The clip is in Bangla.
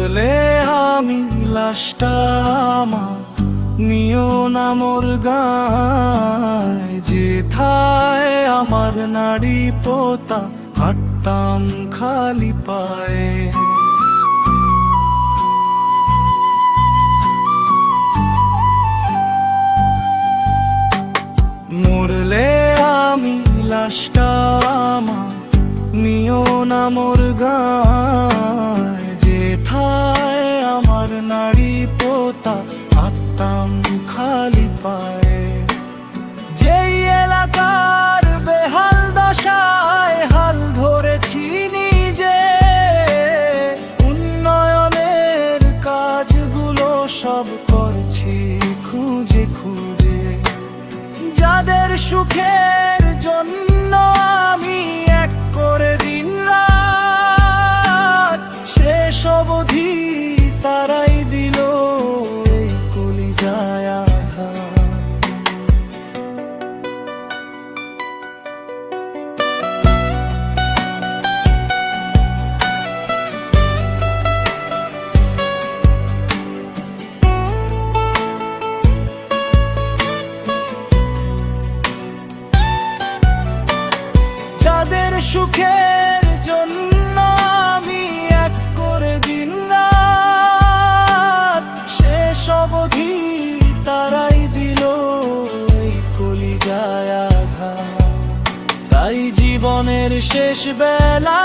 মরলে আমি লাশটা আমার নিও না মোর গায়, যেথায় আমার নাড়ি পোতা হাঁটতাম খালি পায়ে। মরলে আমি লাশটা আমার নিও না মোর গায়, যেথায় আমার নাড়ি পোতা হাঁটতাম খালি পায়ে। যেই এলাকার বেহাল দশায় হাল ধরেছি নিজে, উন্নয়নের কাজগুলো সব করছি খুঁজে খুঁজে। যাদের সুখের জন্য আমি এক করে দিন রাত, শেষ অবধি তারাই দিল এই কলিজায় আঘাত। যাদের সুখের জন্য আমি এক করে দিন রাত, শেষ অবধি তারাই দিল এই কলিজায় আঘাত। তাই জীবনের শেষ বেলা